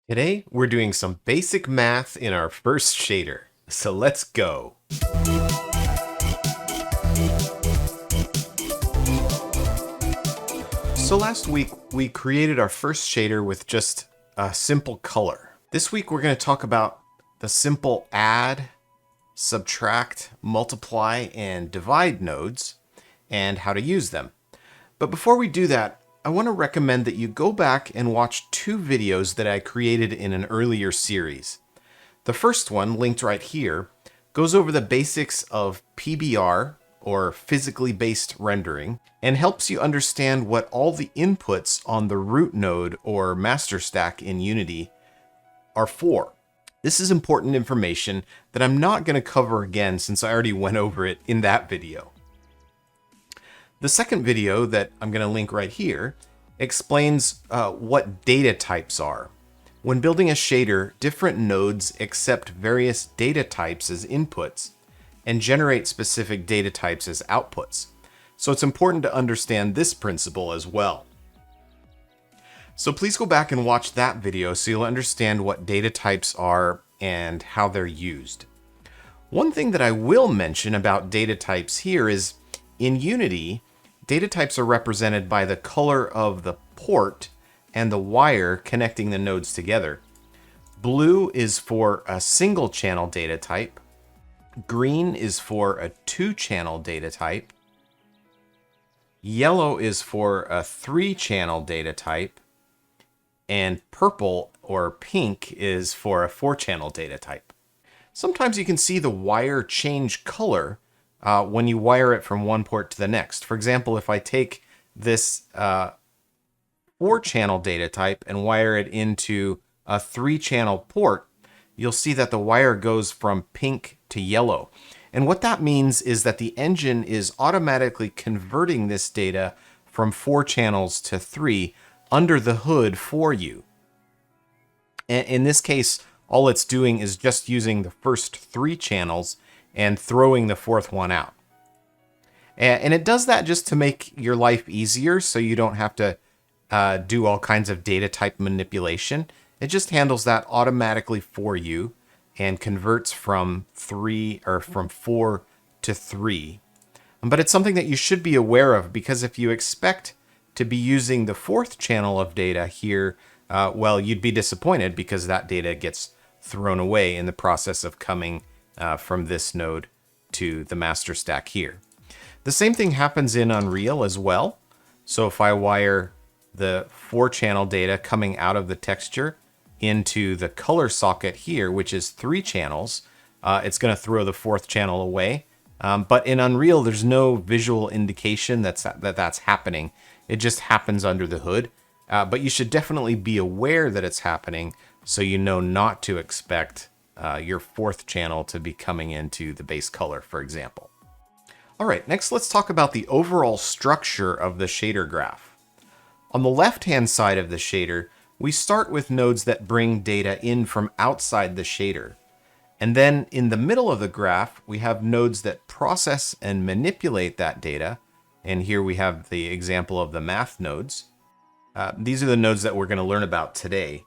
Today, we're doing some basic math in our first shader. So let's go. So last week, we created our first shader with just a simple color. This week, we're going to talk about the simple add, subtract, multiply, and divide nodes and how to use them. But before we do that, I want to recommend that you go back and watch two videos that I created in an earlier series. The first one, linked right here, goes over the basics of PBR, or physically based rendering, and helps you understand what all the inputs on the root node or master stack in Unity are for. This is important information that I'm not going to cover again since I already went over it in that video. The second video that I'm going to link right here explains what data types are. When building a shader, different nodes accept various data types as inputs and generate specific data types as outputs. So it's important to understand this principle as well. So please go back and watch that video so you'll understand what data types are and how they're used. One thing that I will mention about data types here is in Unity, data types are represented by the color of the port and the wire connecting the nodes together. Blue is for a single channel data type. Green is for a two-channel data type. Yellow is for a three-channel data type. And purple or pink is for a four-channel data type. Sometimes you can see the wire change color when you wire it from one port to the next. For example, if I take this four-channel data type and wire it into a three-channel port, you'll see that the wire goes from pink to yellow. And what that means is that the engine is automatically converting this data from 4 channels to 3 under the hood for you. And in this case, all it's doing is just using the first 3 channels and throwing the 4th one out. And it does that just to make your life easier so you don't have to do all kinds of data type manipulation. It just handles that automatically for you and converts from 4 to 3. But it's something that you should be aware of, because if you expect to be using the 4th channel of data here, well, you'd be disappointed because that data gets thrown away in the process of coming from this node to the master stack here. The same thing happens in Unreal as well. So if I wire the 4-channel data coming out of the texture into the color socket here, which is 3 channels, it's going to throw the 4th channel away. But in Unreal, there's no visual indication that's happening. It just happens under the hood. But you should definitely be aware that it's happening so you know not to expect your 4th channel to be coming into the base color, for example. All right, next let's talk about the overall structure of the shader graph. On the left-hand side of the shader, we start with nodes that bring data in from outside the shader. And then in the middle of the graph, we have nodes that process and manipulate that data. And here we have the example of the math nodes. These are the nodes that we're going to learn about today.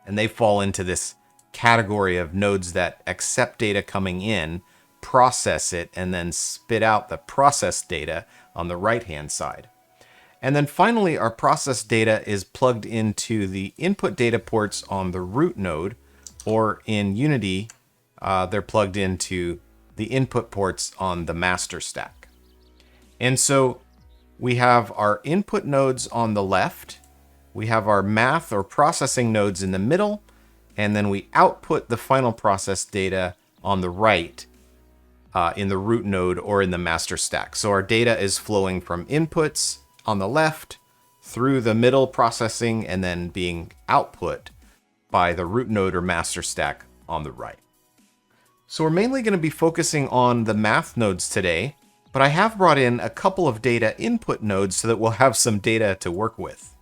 And they fall into this category of nodes that accept data coming in, process it, and then spit out the processed data on the right-hand side. And then finally, our processed data is plugged into the input data ports on the root node, or in Unity, they're plugged into the input ports on the master stack. And so we have our input nodes on the left, we have our math or processing nodes in the middle, and then we output the final processed data on the right in the root node or in the master stack. So our data is flowing from inputs on the left through the middle processing and then being output by the root node or master stack on the right. So we're mainly going to be focusing on the math nodes today, but I have brought in a couple of data input nodes so that we'll have some data to work with.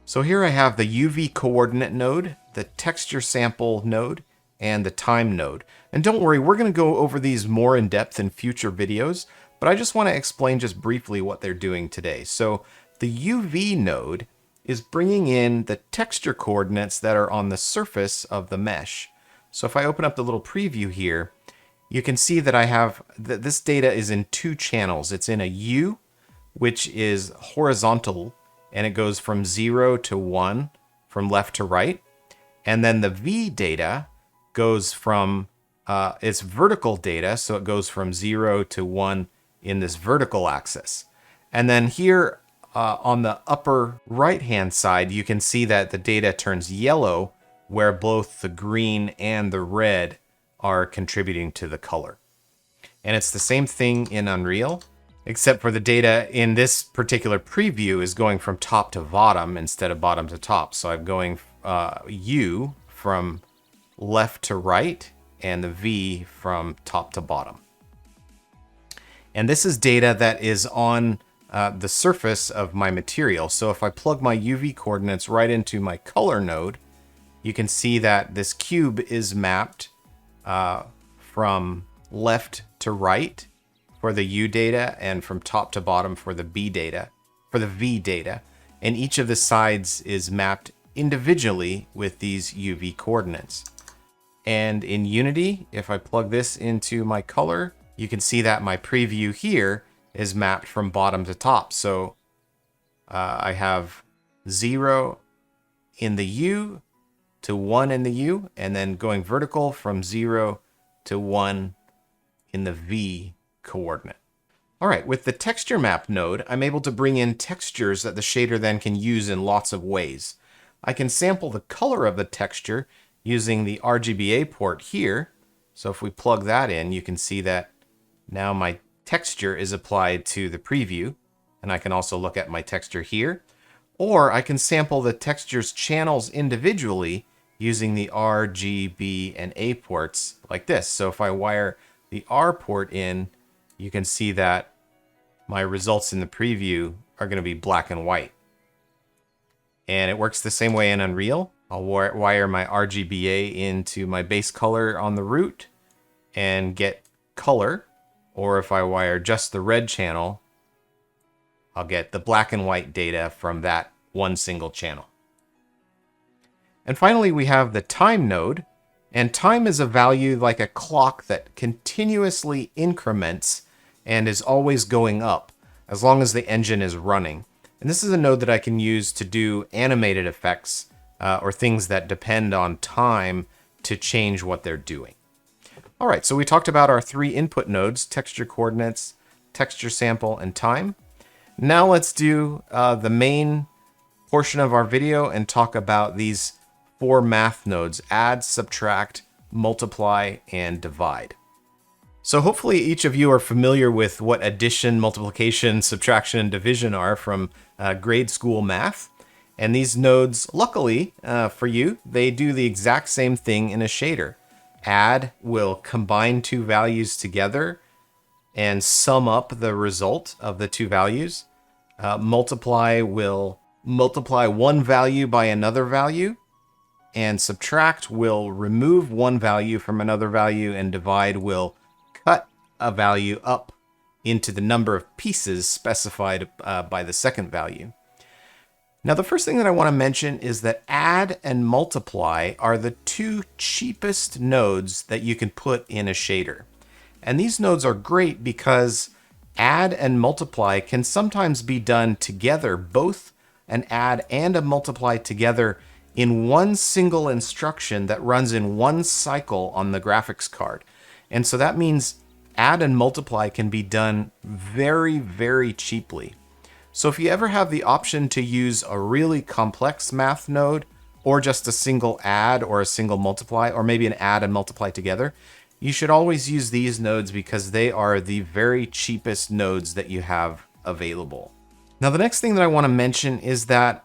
So here I have the UV coordinate node, the texture sample node, and the time node. And don't worry, we're going to go over these more in depth in future videos, but I just want to explain just briefly what they're doing today. So the UV node is bringing in the texture coordinates that are on the surface of the mesh. So if I open up the little preview here, you can see that I have this data is in two channels. It's in a U, which is horizontal, and it goes from 0 to 1 from left to right. And then the V data goes from, it's vertical data, so it goes from 0 to 1 in this vertical axis. And then here on the upper right-hand side, you can see that the data turns yellow, where both the green and the red are contributing to the color. And it's the same thing in Unreal, except for the data in this particular preview is going from top to bottom instead of bottom to top. So I'm going U from left to right and the V from top to bottom. And this is data that is on the surface of my material. So if I plug my UV coordinates right into my color node, you can see that this cube is mapped from left to right for the U data and from top to bottom for the V data. And each of the sides is mapped individually with these UV coordinates. And in Unity, if I plug this into my color, you can see that my preview here is mapped from bottom to top. So I have 0 in the U to 1 in the U, and then going vertical from 0 to 1 in the V coordinate. All right, with the texture map node, I'm able to bring in textures that the shader then can use in lots of ways. I can sample the color of the texture using the RGBA port here. So if we plug that in, you can see that now my texture is applied to the preview, and I can also look at my texture here. Or I can sample the texture's channels individually using the R, G, B, and A ports like this. So if I wire the R port in, you can see that my results in the preview are going to be black and white. And it works the same way in Unreal. I'll wire my RGBA into my base color on the root and get color. Or if I wire just the red channel, I'll get the black and white data from that one single channel. And finally, we have the time node. And time is a value like a clock that continuously increments and is always going up as long as the engine is running. And this is a node that I can use to do animated effects or things that depend on time to change what they're doing. All right, so we talked about our 3 input nodes: texture coordinates, texture sample, and time. Now let's do the main portion of our video and talk about these 4 math nodes: add, subtract, multiply, and divide. So hopefully each of you are familiar with what addition, multiplication, subtraction, and division are from grade school math. And these nodes, luckily for you, they do the exact same thing in a shader. Add will combine 2 values together and sum up the result of the 2 values. Multiply will multiply one value by another value. And subtract will remove one value from another value, and divide will cut a value up into the number of pieces specified by the second value. Now, the first thing that I want to mention is that add and multiply are the 2 cheapest nodes that you can put in a shader. And these nodes are great because add and multiply can sometimes be done together, both an add and a multiply together in one single instruction that runs in one cycle on the graphics card. And so that means add and multiply can be done very, very cheaply. So if you ever have the option to use a really complex math node, or just a single add or a single multiply, or maybe an add and multiply together, you should always use these nodes because they are the very cheapest nodes that you have available. Now, the next thing that I want to mention is that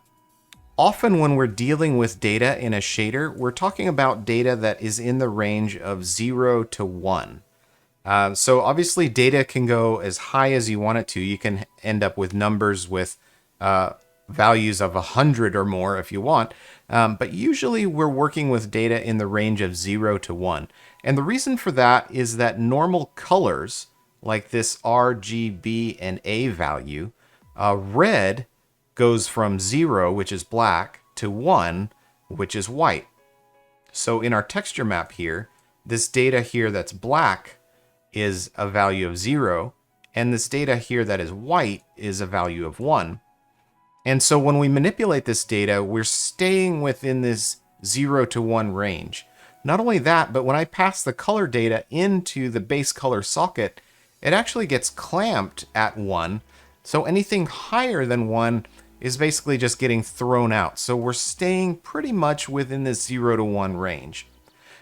often when we're dealing with data in a shader, we're talking about data that is in the range of 0 to 1. So obviously data can go as high as you want it to. You can end up with numbers with values of 100 or more if you want. But usually we're working with data in the range of 0 to 1. And the reason for that is that normal colors, like this R, G, B, and A value, red goes from 0, which is black, to 1, which is white. So in our texture map here, this data here that's black is a value of 0, and this data here that is white is a value of 1. And so when we manipulate this data, we're staying within this 0 to 1 range. Not only that, but when I pass the color data into the base color socket, it actually gets clamped at 1. So anything higher than 1 is basically just getting thrown out. So we're staying pretty much within this 0 to 1 range.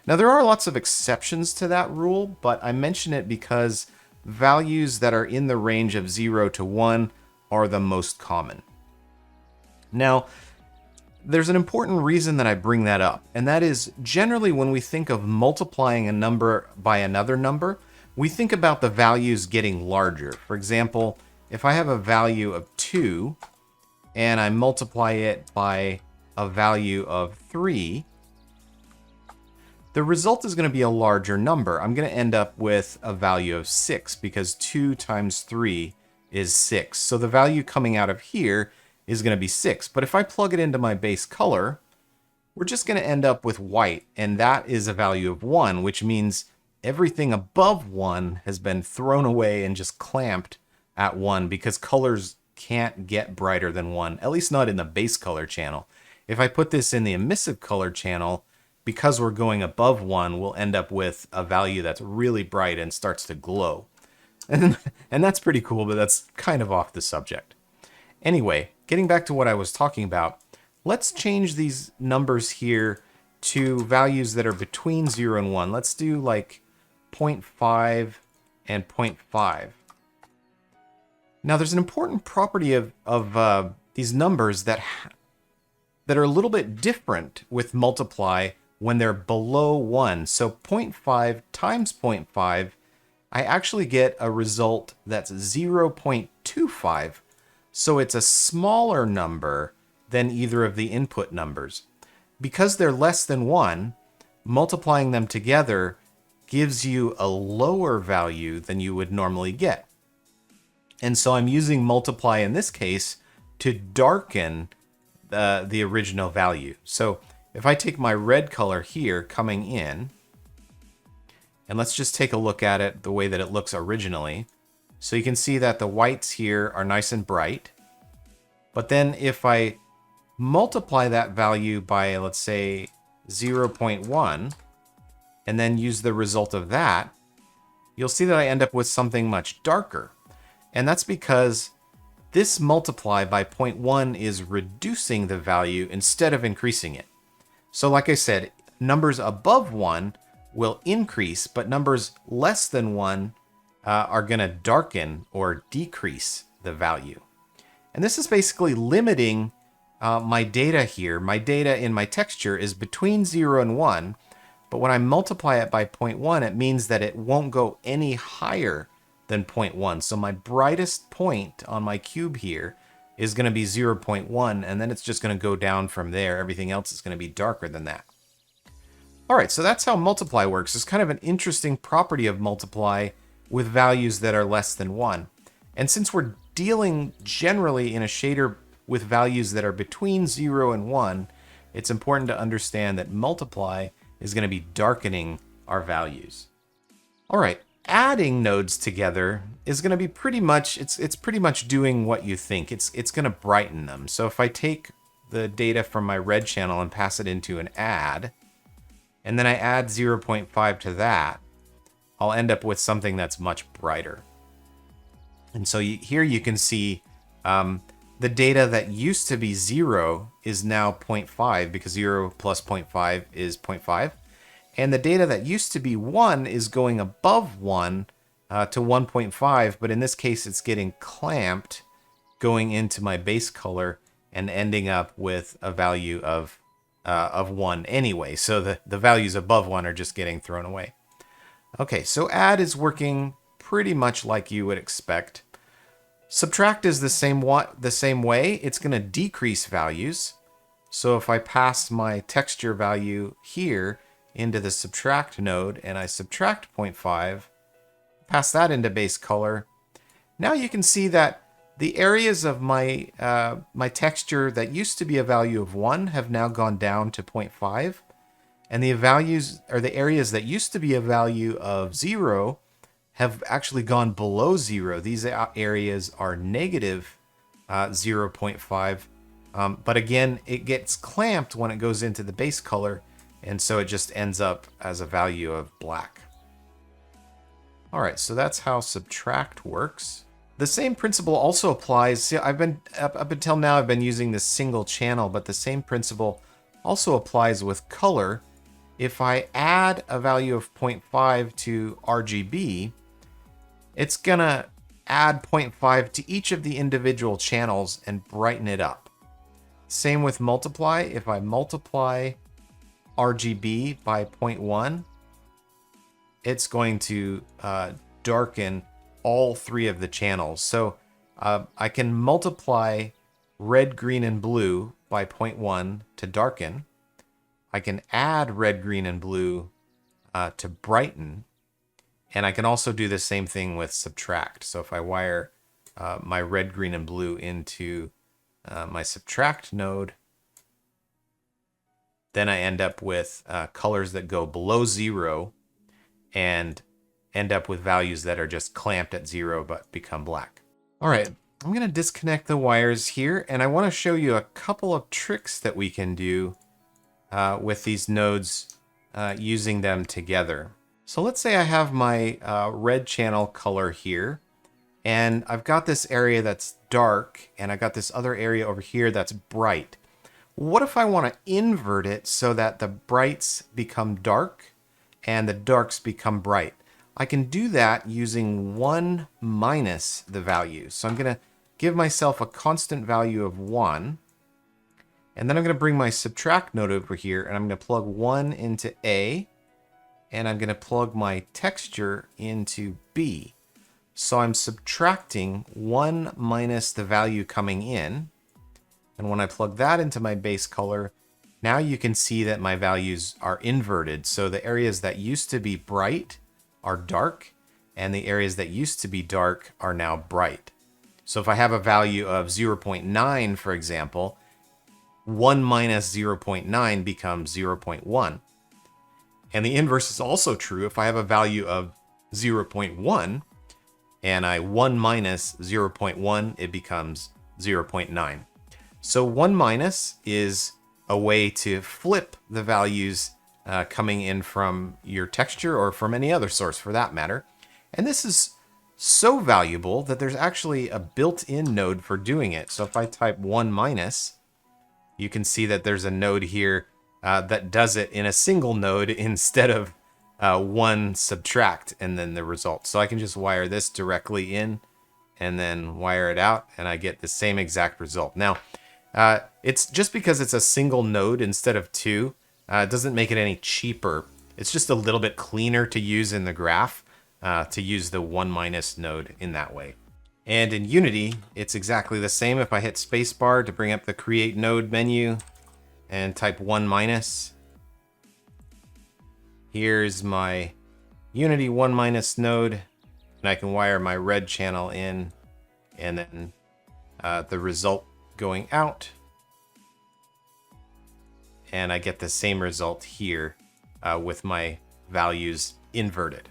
Now there are lots of exceptions to that rule, but I mention it because values that are in the range of 0 to 1 are the most common. Now, there's an important reason that I bring that up, and that is generally when we think of multiplying a number by another number, we think about the values getting larger. For example, if I have a value of 2 and I multiply it by a value of 3, the result is going to be a larger number. I'm going to end up with a value of 6 because 2 times 3 is 6. So the value coming out of here is going to be 6. But if I plug it into my base color, we're just going to end up with white, and that is a value of 1, which means everything above 1 has been thrown away and just clamped at 1 because colors can't get brighter than 1, at least not in the base color channel. If I put this in the emissive color channel, because we're going above 1, we'll end up with a value that's really bright and starts to glow. And that's pretty cool, but that's kind of off the subject. Anyway, getting back to what I was talking about, let's change these numbers here to values that are between 0 and 1. Let's do like 0.5 and 0.5. Now there's an important property of these numbers that are a little bit different with multiply when they're below 1. So 0.5 times 0.5, I actually get a result that's 0.25. So it's a smaller number than either of the input numbers. Because they're less than 1, multiplying them together gives you a lower value than you would normally get. And so I'm using multiply in this case to darken the original value. So if I take my red color here coming in, and let's just take a look at it the way that it looks originally. So you can see that the whites here are nice and bright. But then if I multiply that value by, let's say, 0.1, and then use the result of that, you'll see that I end up with something much darker. And that's because this multiply by 0.1 is reducing the value instead of increasing it. So like I said, numbers above 1 will increase, but numbers less than 1 are going to darken or decrease the value. And this is basically limiting my data here. My data in my texture is between 0 and 1, but when I multiply it by 0.1, it means that it won't go any higher than 0.1. So my brightest point on my cube here is going to be 0.1, and then it's just going to go down from there. Everything else is going to be darker than that. All right, so that's how multiply works. It's kind of an interesting property of multiply with values that are less than 1. And since we're dealing generally in a shader with values that are between 0 and 1, it's important to understand that multiply is going to be darkening our values. All right, adding nodes together is going to be pretty much, it's pretty much doing what you think. It's going to brighten them. So if I take the data from my red channel and pass it into an add, and then I add 0.5 to that, I'll end up with something that's much brighter. And so here you can see the data that used to be 0 is now 0.5 because 0 plus 0.5 is 0.5. And the data that used to be 1 is going above 1 to 1.5, but in this case it's getting clamped going into my base color and ending up with a value of 1 anyway. So the values above 1 are just getting thrown away. Okay, so add is working pretty much like you would expect. Subtract is the same way. It's going to decrease values. So if I pass my texture value here into the subtract node and I subtract 0.5, pass that into base color, now you can see that The areas of my my texture that used to be a value of 1 have now gone down to 0.5. And the values, or the areas that used to be a value of 0, have actually gone below 0. These areas are negative 0.5. But again, it gets clamped when it goes into the base color, and so it just ends up as a value of black. All right, so that's how subtract works. The same principle also applies. See, I've been up until now I've been using this single channel, but the same principle also applies with color. If I add a value of 0.5 to RGB, it's gonna add 0.5 to each of the individual channels and brighten it up. Same with multiply. If I multiply RGB by 0.1, it's going to darken all 3 of the channels. So I can multiply red, green, and blue by 0.1 to darken. I can add red, green, and blue to brighten. And I can also do the same thing with subtract. So if I wire my red, green, and blue into my subtract node, then I end up with colors that go below 0 and end up with values that are just clamped at 0 but become black. All right, I'm going to disconnect the wires here, and I want to show you a couple of tricks that we can do with these nodes using them together. So let's say I have my red channel color here, and I've got this area that's dark, and I've got this other area over here that's bright. What if I want to invert it so that the brights become dark and the darks become bright? I can do that using 1 minus the value. So I'm going to give myself a constant value of 1, and then I'm going to bring my subtract node over here, and I'm going to plug 1 into A, and I'm going to plug my texture into B. So I'm subtracting 1 minus the value coming in. And when I plug that into my base color, now you can see that my values are inverted. So the areas that used to be bright are dark, and the areas that used to be dark are now bright. So if I have a value of 0.9, for example, 1 minus 0.9 becomes 0.1. And the inverse is also true. If I have a value of 0.1 and I 1 minus 0.1, it becomes 0.9. So 1 minus is a way to flip the values coming in from your texture or from any other source for that matter. And this is so valuable that there's actually a built-in node for doing it. So if I type 1 minus, you can see that there's a node here that does it in a single node instead of 1 subtract and then the result. So I can just wire this directly in and then wire it out, and I get the same exact result. Now, it's just because it's a single node instead of 2, it doesn't make it any cheaper. It's just a little bit cleaner to use in the graph to use the 1 minus node in that way. And in Unity, it's exactly the same. If I hit spacebar to bring up the Create Node menu and type 1 minus, here's my Unity 1 minus node, and I can wire my red channel in, and then the result going out, and I get the same result here with my values inverted.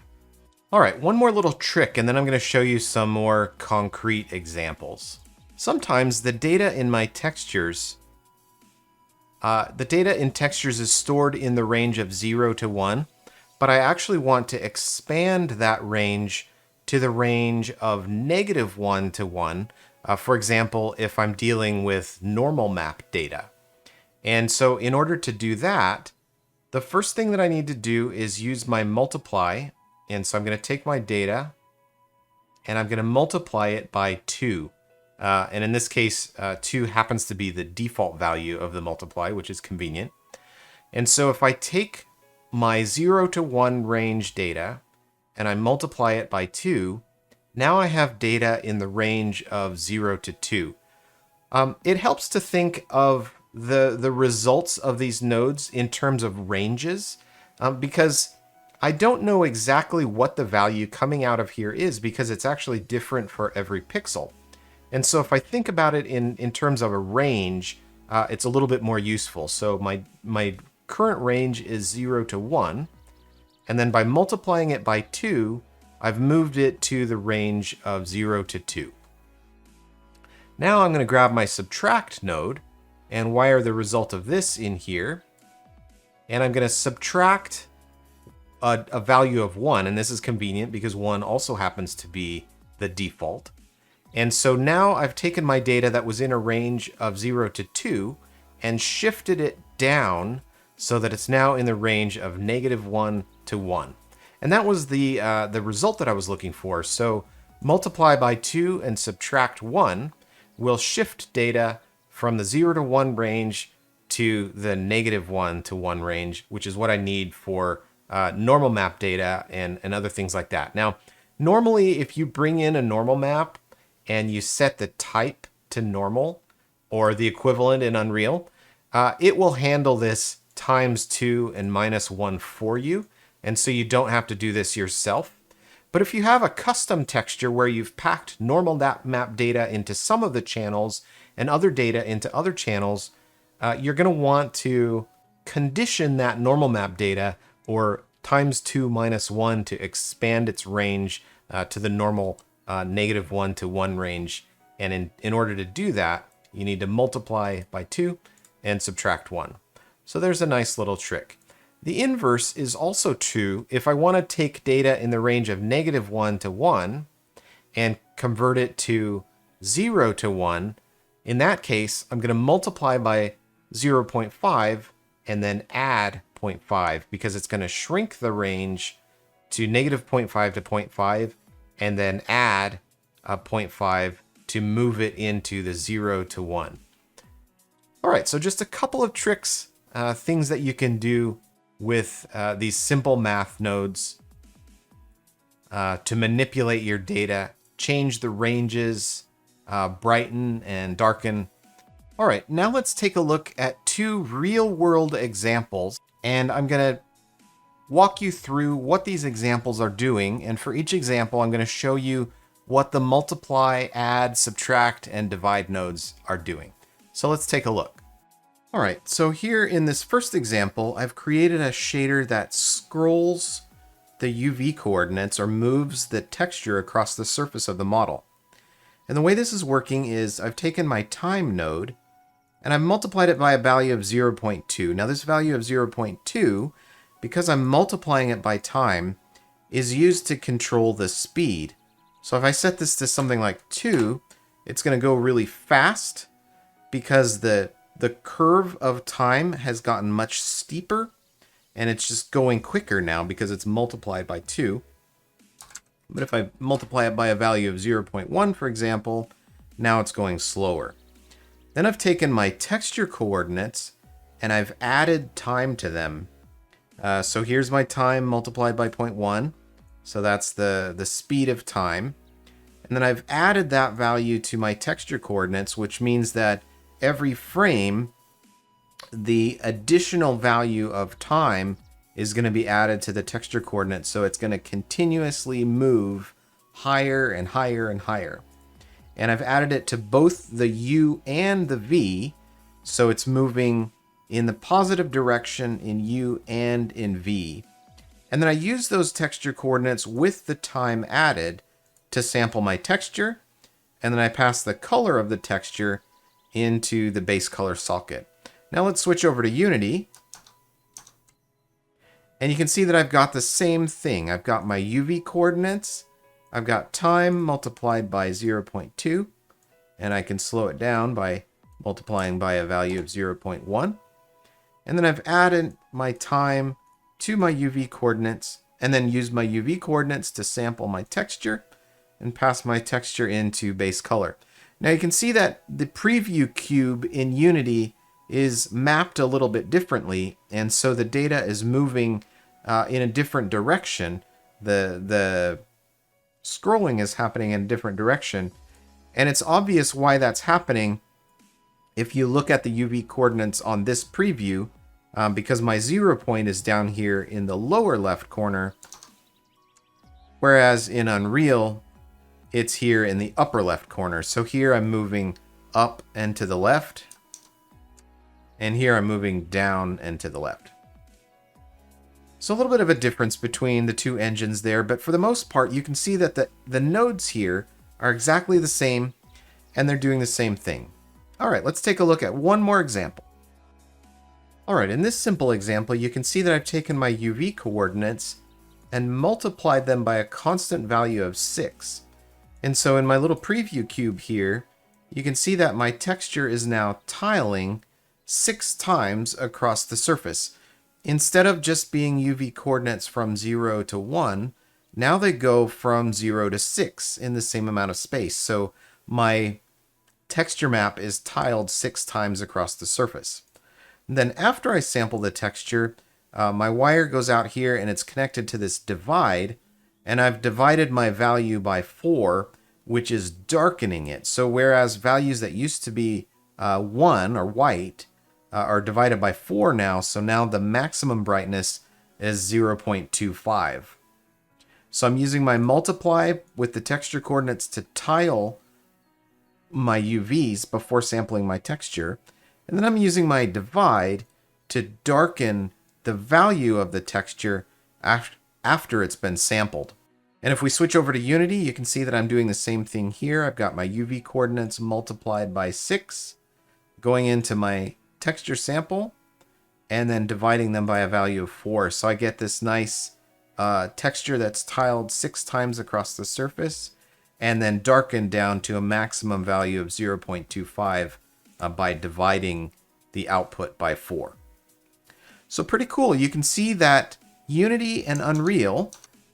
All right, one more little trick, and then I'm going to show you some more concrete examples. Sometimes the data in my textures, is stored in the range of 0 to 1, but I actually want to expand that range to the range of -1 to 1. For example, if I'm dealing with normal map data. And so in order to do that, the first thing that I need to do is use my multiply. And so I'm going to take my data and I'm going to multiply it by 2. And in this case, 2 happens to be the default value of the multiply, which is convenient. And so if I take my 0 to 1 range data and I multiply it by 2, now I have data in the range of 0 to 2. It helps to think of the results of these nodes in terms of ranges, because I don't know exactly what the value coming out of here is, because it's actually different for every pixel. And so if I think about it in terms of a range, it's a little bit more useful. So my current range is 0 to 1. And then by multiplying it by 2, I've moved it to the range of 0 to 2. Now I'm going to grab my subtract node and wire the result of this in here. And I'm going to subtract a value of 1. And this is convenient because 1 also happens to be the default. And so now I've taken my data that was in a range of 0 to 2 and shifted it down so that it's now in the range of -1 to 1. And that was the result that I was looking for. So multiply by 2 and subtract 1 will shift data from the 0 to 1 range to the -1 to 1 range, which is what I need for normal map data and other things like that. Now, normally if you bring in a normal map and you set the type to normal or the equivalent in Unreal, it will handle this ×2 and -1 for you. And so you don't have to do this yourself. But if you have a custom texture where you've packed normal map data into some of the channels and other data into other channels, you're going to want to condition that normal map data or ×2 -1 to expand its range to the normal -1 to 1 range. And in order to do that, you need to multiply by 2 and subtract 1. So there's a nice little trick. The inverse is also true if I want to take data in the range of -1 to 1 and convert it to 0 to 1. In that case, I'm going to multiply by 0.5 and then add 0.5 because it's going to shrink the range to -0.5 to 0.5 and then add a 0.5 to move it into the 0 to 1. All right, so just a couple of tricks, things that you can do with these simple math nodes to manipulate your data, change the ranges, brighten and darken. All right, now let's take a look at 2 real-world examples, and I'm going to walk you through what these examples are doing, and for each example, I'm going to show you what the multiply, add, subtract, and divide nodes are doing. So let's take a look. All right, so here in this first example, I've created a shader that scrolls the UV coordinates or moves the texture across the surface of the model. And the way this is working is I've taken my time node and I've multiplied it by a value of 0.2. Now this value of 0.2, because I'm multiplying it by time, is used to control the speed. So if I set this to something like 2, it's going to go really fast because the curve of time has gotten much steeper and it's just going quicker now because it's multiplied by 2. But if I multiply it by a value of 0.1, for example, now it's going slower. Then I've taken my texture coordinates and I've added time to them. So here's my time multiplied by 0.1. So that's the speed of time. And then I've added that value to my texture coordinates, which means that every frame, the additional value of time is going to be added to the texture coordinates. So it's going to continuously move higher and higher and higher. And I've added it to both the U and the V. So it's moving in the positive direction in U and in V. And then I use those texture coordinates with the time added to sample my texture. And then I pass the color of the texture into the base color socket. Now let's switch over to Unity. And you can see that I've got the same thing. I've got my UV coordinates. I've got time multiplied by 0.2. And I can slow it down by multiplying by a value of 0.1. And then I've added my time to my UV coordinates and then use my UV coordinates to sample my texture and pass my texture into base color. Now you can see that the preview cube in Unity is mapped a little bit differently, and so the data is moving in a different direction. The scrolling is happening in a different direction, and it's obvious why that's happening if you look at the UV coordinates on this preview, because my 0 point is down here in the lower left corner, whereas in Unreal, it's here in the upper left corner. So here I'm moving up and to the left, and here I'm moving down and to the left. So a little bit of a difference between the two engines there, but for the most part, you can see that the nodes here are exactly the same, and they're doing the same thing. All right, let's take a look at one more example. All right, in this simple example, you can see that I've taken my UV coordinates and multiplied them by a constant value of 6. And so in my little preview cube here, you can see that my texture is now tiling 6 times across the surface. Instead of just being UV coordinates from 0 to 1, now they go from 0 to 6 in the same amount of space. So my texture map is tiled 6 times across the surface. And then after I sample the texture, my wire goes out here and it's connected to this divide, and I've divided my value by 4, which is darkening it. So whereas values that used to be 1 or white are divided by 4 now, so now the maximum brightness is 0.25. So I'm using my multiply with the texture coordinates to tile my UVs before sampling my texture. And then I'm using my divide to darken the value of the texture after it's been sampled. And if we switch over to Unity, you can see that I'm doing the same thing here. I've got my UV coordinates multiplied by 6, going into my texture sample, and then dividing them by a value of 4. So I get this nice texture that's tiled 6 times across the surface, and then darkened down to a maximum value of 0.25 by dividing the output by 4. So pretty cool. You can see that Unity and Unreal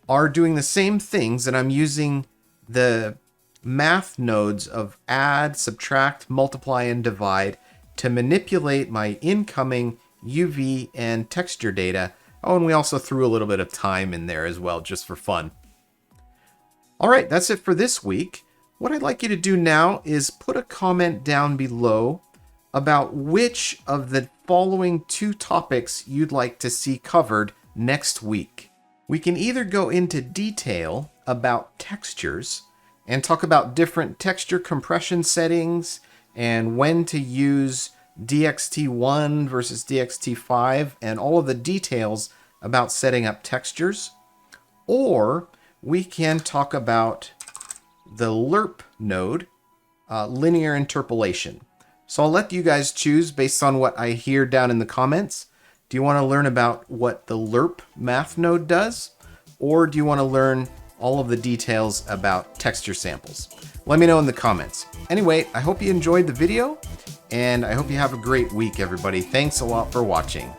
are doing the same things, and I'm using the math nodes of add, subtract, multiply, and divide to manipulate my incoming UV and texture data. Oh, and we also threw a little bit of time in there as well, just for fun. All right, that's it for this week. What I'd like you to do now is put a comment down below about which of the following 2 topics you'd like to see covered next week. We can either go into detail about textures and talk about different texture compression settings and when to use DXT1 versus DXT5 and all of the details about setting up textures. Or we can talk about the lerp node, linear interpolation. So I'll let you guys choose based on what I hear down in the comments. Do you want to learn about what the lerp math node does? Or do you want to learn all of the details about texture samples? Let me know in the comments. Anyway, I hope you enjoyed the video, and I hope you have a great week, everybody. Thanks a lot for watching.